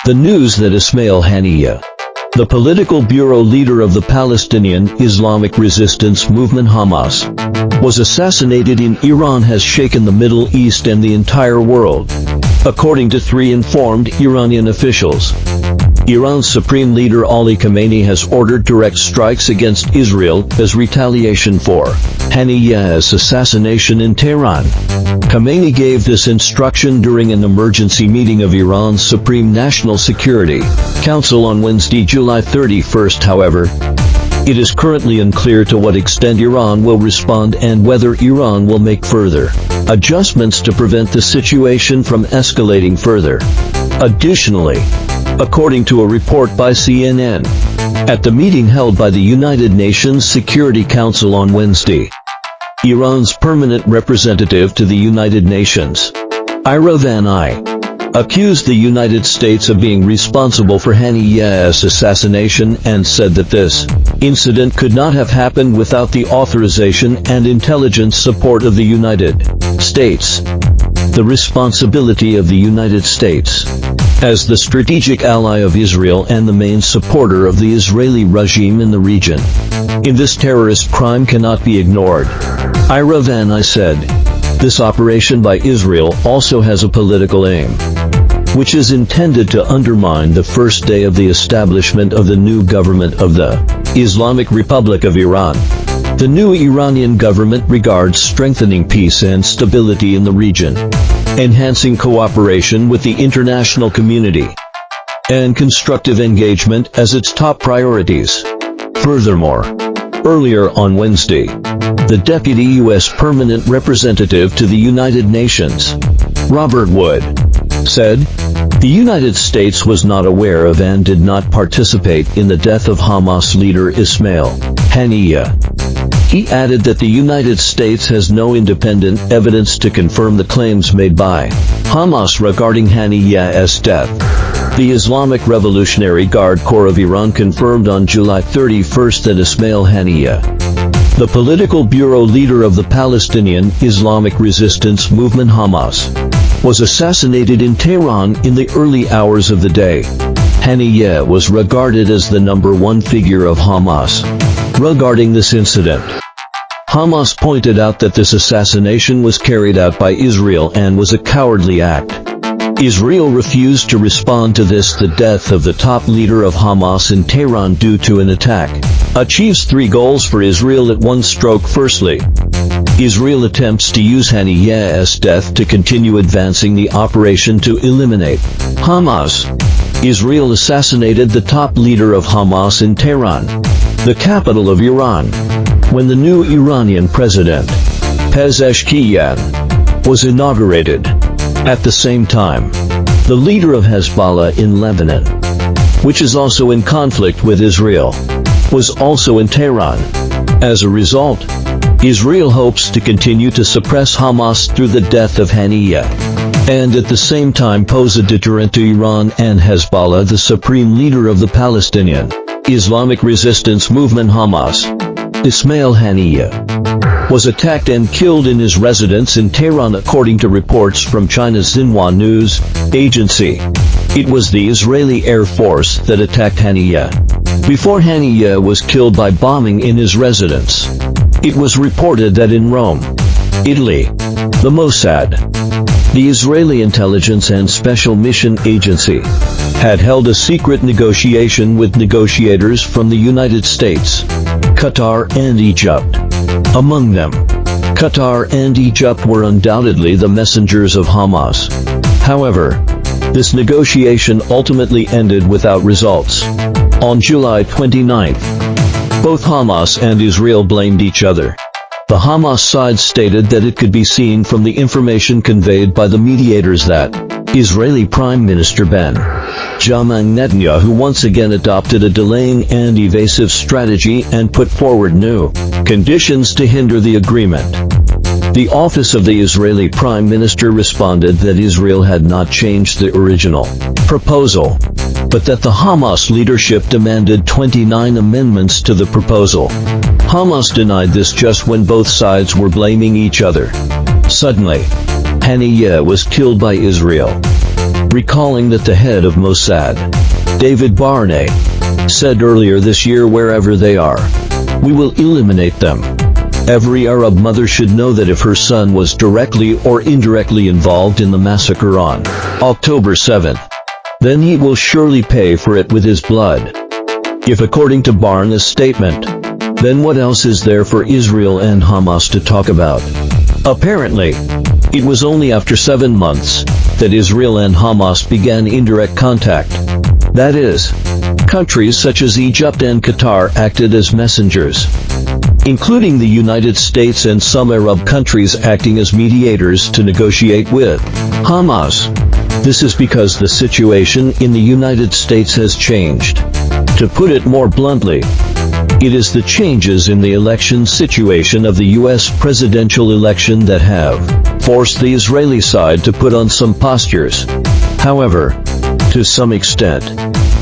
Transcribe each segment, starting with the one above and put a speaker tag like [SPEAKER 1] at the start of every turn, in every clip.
[SPEAKER 1] The news that Ismail Haniya, the political bureau leader of the Palestinian Islamic resistance movement Hamas, was assassinated in Iran has shaken the Middle East and the entire world, according to three informed Iranian officials. Iran's supreme leader Ali Khamenei has ordered direct strikes against Israel as retaliation for Haniya's assassination in Tehran. Khamenei gave this instruction during an emergency meeting of Iran's Supreme National Security Council on Wednesday, July 31. However, it is currently unclear to what extent Iran will respond and whether Iran will make further adjustments to prevent the situation from escalating further. Additionally, according to a report by CNN, at the meeting held by the United Nations Security Council on Wednesday, Iran's permanent representative to the United Nations, Ira Van I, accused the United States of being responsible for Haniya's assassination and said that this incident could not have happened without the authorization and intelligence support of the United States. The responsibility of the United States, as the strategic ally of Israel and the main supporter of the Israeli regime in the region, in this terrorist crime cannot be ignored. Ira Van I said, this operation by Israel also has a political aim, which is intended to undermine the first day of the establishment of the new government of the Islamic Republic of Iran. The new Iranian government regards strengthening peace and stability in the region, enhancing cooperation with the international community, and constructive engagement as its top priorities. Furthermore, earlier on Wednesday, the Deputy U.S. Permanent Representative to the United Nations, Robert Wood, said, the United States was not aware of and did not participate in the death of Hamas leader Ismail Haniya. He added that the United States has no independent evidence to confirm the claims made by Hamas regarding Haniya's death. The Islamic Revolutionary Guard Corps of Iran confirmed on July 31 that Ismail Haniya, the political bureau leader of the Palestinian Islamic resistance movement Hamas, was assassinated in Tehran in the early hours of the day. Haniya was regarded as the number one figure of Hamas. Regarding this incident, Hamas pointed out that this assassination was carried out by Israel and was a cowardly act. Israel refused to respond to this. The death of the top leader of Hamas in Tehran due to an attack achieves three goals for Israel at one stroke. Firstly, Israel attempts to use Haniya's death to continue advancing the operation to eliminate Hamas. Israel assassinated the top leader of Hamas in Tehran, the capital of Iran, when the new Iranian president, Pezeshkian, was inaugurated. At the same time, the leader of Hezbollah in Lebanon, which is also in conflict with Israel, was also in Tehran. As a result, Israel hopes to continue to suppress Hamas through the death of Haniya, and at the same time pose a deterrent to Iran and Hezbollah. The supreme leader of the Palestinian Islamic resistance movement Hamas, Ismail Haniya, was attacked and killed in his residence in Tehran according to reports from China's Xinhua news agency. It was the Israeli Air Force that attacked Haniya before Haniya was killed by bombing in his residence. It was reported that in Rome, Italy, the Mossad, the Israeli Intelligence and Special Mission Agency, had held a secret negotiation with negotiators from the United States, Qatar and Egypt. Among them, Qatar and Egypt were undoubtedly the messengers of Hamas. However, this negotiation ultimately ended without results. On July 29, both Hamas and Israel blamed each other. The Hamas side stated that it could be seen from the information conveyed by the mediators that Israeli Prime Minister Benjamin Netanyahu once again adopted a delaying and evasive strategy and put forward new conditions to hinder the agreement. The office of the Israeli Prime Minister responded that Israel had not changed the original proposal, but that the Hamas leadership demanded 29 amendments to the proposal. Hamas denied this just when both sides were blaming each other. Suddenly, Haniya was killed by Israel. recalling that the head of Mossad, David Barney, said earlier this year, "Wherever they are, we will eliminate them." Every Arab mother should know that if her son was directly or indirectly involved in the massacre on October 7th, then he will surely pay for it with his blood. If according to Barney's statement, then what else is there for Israel and Hamas to talk about? Apparently, it was only after 7 months that Israel and Hamas began indirect contact. That is, countries such as Egypt and Qatar acted as messengers, including the United States and some Arab countries acting as mediators to negotiate with Hamas. This is because the situation in the United States has changed. To put it more bluntly, it is the changes in the election situation of the U.S. presidential election that have forced the Israeli side to put on some postures. However, to some extent,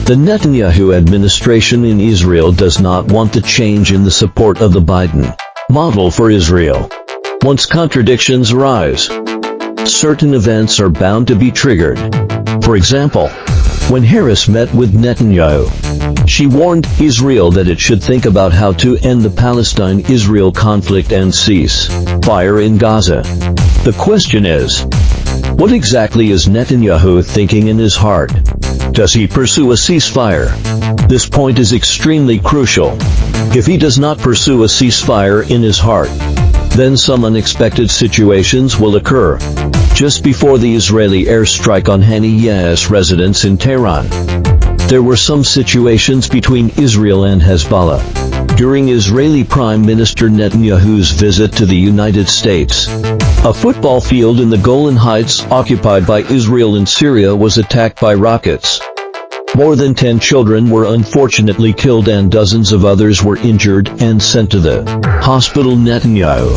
[SPEAKER 1] the Netanyahu administration in Israel does not want the change in the support of the Biden model for Israel. Once contradictions arise, certain events are bound to be triggered. For example, when Harris met with Netanyahu, she warned Israel that it should think about how to end the Palestine-Israel conflict and cease fire in Gaza. The question is, what exactly is Netanyahu thinking in his heart? Does he pursue a ceasefire? This point is extremely crucial. If he does not pursue a ceasefire in his heart, then some unexpected situations will occur. Just before the Israeli airstrike on Haniya's residence in Tehran, there were some situations between Israel and Hezbollah during Israeli Prime Minister Netanyahu's visit to the United States. A football field in the Golan Heights occupied by Israel in Syria was attacked by rockets. More than 10 children were unfortunately killed and dozens of others were injured and sent to the hospital. Netanyahu,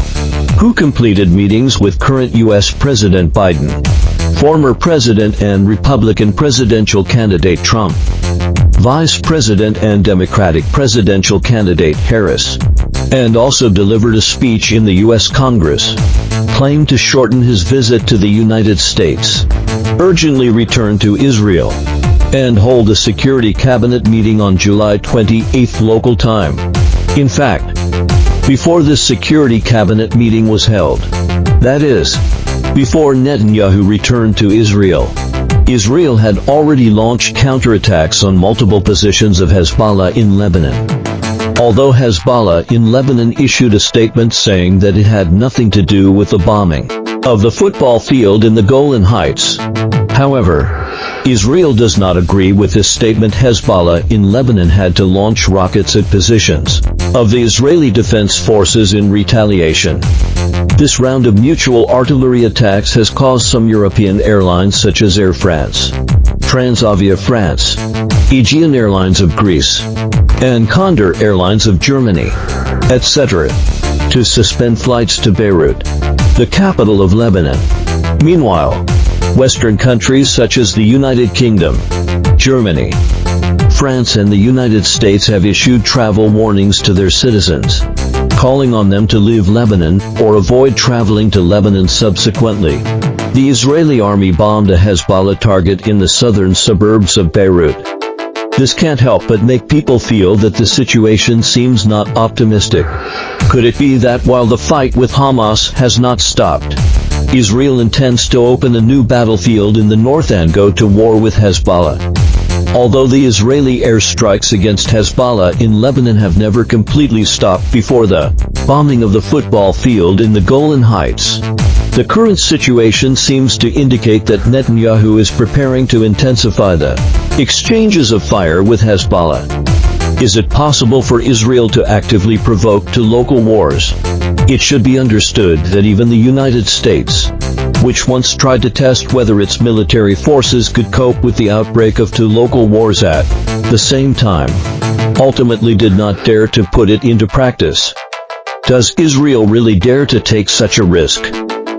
[SPEAKER 1] who completed meetings with current U.S. President Biden, former President and Republican presidential candidate Trump, Vice President and Democratic presidential candidate Harris, and also delivered a speech in the U.S. Congress, claimed to shorten his visit to the United States, urgently return to Israel, and hold a security cabinet meeting on July 28 local time. In fact, before this security cabinet meeting was held, that is, before Netanyahu returned to Israel, Israel had already launched counterattacks on multiple positions of Hezbollah in Lebanon. Although Hezbollah in Lebanon issued a statement saying that it had nothing to do with the bombing of the football field in the Golan Heights. However, Israel does not agree with this statement. Hezbollah in Lebanon had to launch rockets at positions of the Israeli Defense Forces in retaliation. This round of mutual artillery attacks has caused some European airlines such as Air France, Transavia France, Aegean Airlines of Greece, and Condor Airlines of Germany, etc., to suspend flights to Beirut, the capital of Lebanon. Meanwhile, Western countries such as the United Kingdom, Germany, France and the United States have issued travel warnings to their citizens, calling on them to leave Lebanon or avoid traveling to Lebanon. Subsequently, the Israeli army bombed a Hezbollah target in the southern suburbs of Beirut. This can't help but make people feel that the situation seems not optimistic. Could it be that while the fight with Hamas has not stopped, Israel intends to open a new battlefield in the north and go to war with Hezbollah? Although the Israeli airstrikes against Hezbollah in Lebanon have never completely stopped before the bombing of the football field in the Golan Heights, the current situation seems to indicate that Netanyahu is preparing to intensify the exchanges of fire with Hezbollah. Is it possible for Israel to actively provoke to local wars? It should be understood that even the United States, which once tried to test whether its military forces could cope with the outbreak of two local wars at the same time, ultimately did not dare to put it into practice. Does Israel really dare to take such a risk?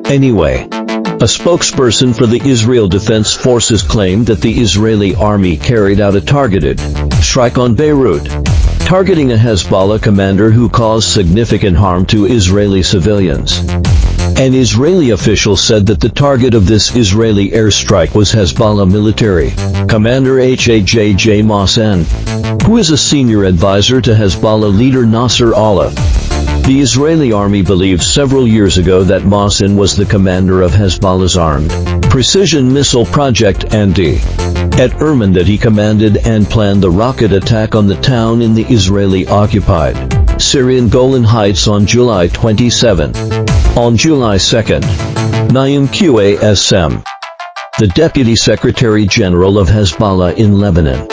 [SPEAKER 1] Anyway, a spokesperson for the Israel Defense Forces claimed that the Israeli army carried out a targeted strike on Beirut, targeting a Hezbollah commander who caused significant harm to Israeli civilians. An Israeli official said that the target of this Israeli airstrike was Hezbollah military commander Hajj Mohsen, who is a senior advisor to Hezbollah leader Nasser Allah. The Israeli army believed several years ago that Mohsen was the commander of Hezbollah's armed precision missile project Anti at Erman, that he commanded and planned the rocket attack on the town in the Israeli-occupied Syrian Golan Heights on July 27. On July 2, Naim Qasem, the Deputy Secretary General of Hezbollah in Lebanon,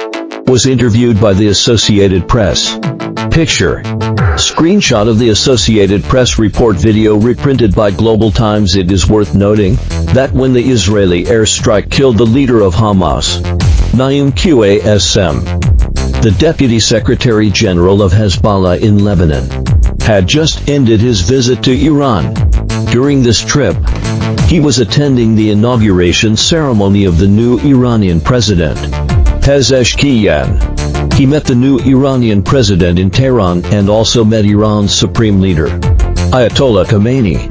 [SPEAKER 1] was interviewed by the Associated Press. Picture. Screenshot of the Associated Press report video reprinted by Global Times. It is worth noting that when the Israeli airstrike killed the leader of Hamas, Naim Qasem, the Deputy Secretary General of Hezbollah in Lebanon, had just ended his visit to Iran. During this trip, he was attending the inauguration ceremony of the new Iranian president, Pezeshkian. He met the new Iranian president in Tehran and also met Iran's supreme leader, Ayatollah Khamenei.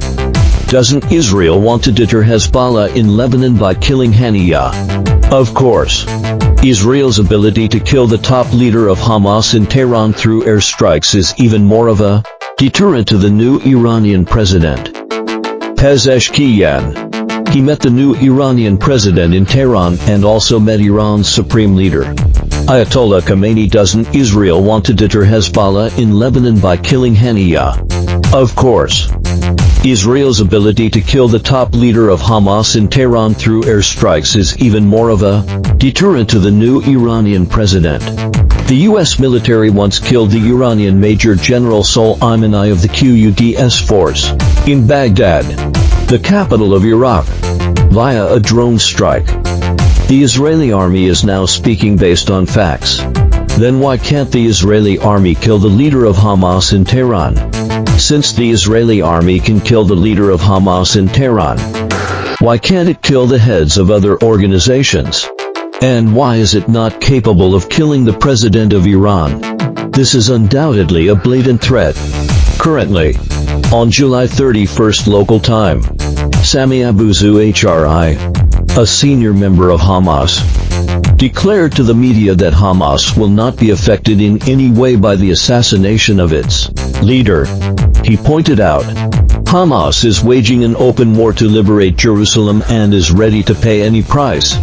[SPEAKER 1] Doesn't Israel want to deter Hezbollah in Lebanon by killing Haniya? Of course. Israel's ability to kill the top leader of Hamas in Tehran through airstrikes is even more of a deterrent to the new Iranian president, Pezeshkian. He met the new Iranian president in Tehran and also met Iran's supreme leader, Ayatollah Khamenei. Doesn't Israel want to deter Hezbollah in Lebanon by killing Haniya? Of course. Israel's ability to kill the top leader of Hamas in Tehran through airstrikes is even more of a deterrent to the new Iranian president. The U.S. military once killed the Iranian Major General Soleimani of the Quds force in Baghdad, the capital of Iraq, via a drone strike. The Israeli army is now speaking based on facts. Then why can't the Israeli army kill the leader of Hamas in Tehran? Since the Israeli army can kill the leader of Hamas in Tehran, why can't it kill the heads of other organizations? And why is it not capable of killing the president of Iran? This is undoubtedly a blatant threat. Currently, on July 31st local time, Sami Abu Zuhri, a senior member of Hamas, declared to the media that Hamas will not be affected in any way by the assassination of its leader. He pointed out, Hamas is waging an open war to liberate Jerusalem and is ready to pay any price.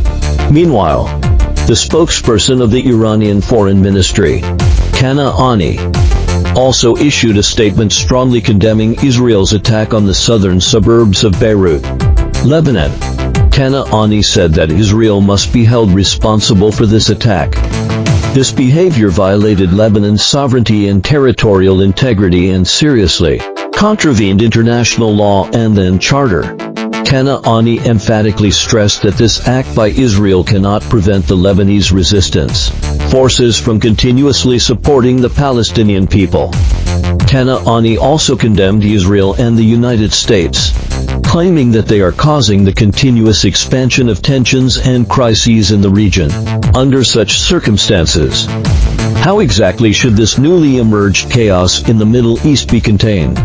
[SPEAKER 1] Meanwhile, the spokesperson of the Iranian Foreign Ministry, Haniya, also issued a statement strongly condemning Israel's attack on the southern suburbs of Beirut, Lebanon. Haniya said that Israel must be held responsible for this attack. This behavior violated Lebanon's sovereignty and territorial integrity and seriously contravened international law and the UN Charter. Haniya emphatically stressed that this act by Israel cannot prevent the Lebanese resistance forces from continuously supporting the Palestinian people. Haniya also condemned Israel and the United States, claiming that they are causing the continuous expansion of tensions and crises in the region. Under such circumstances, how exactly should this newly emerged chaos in the Middle East be contained?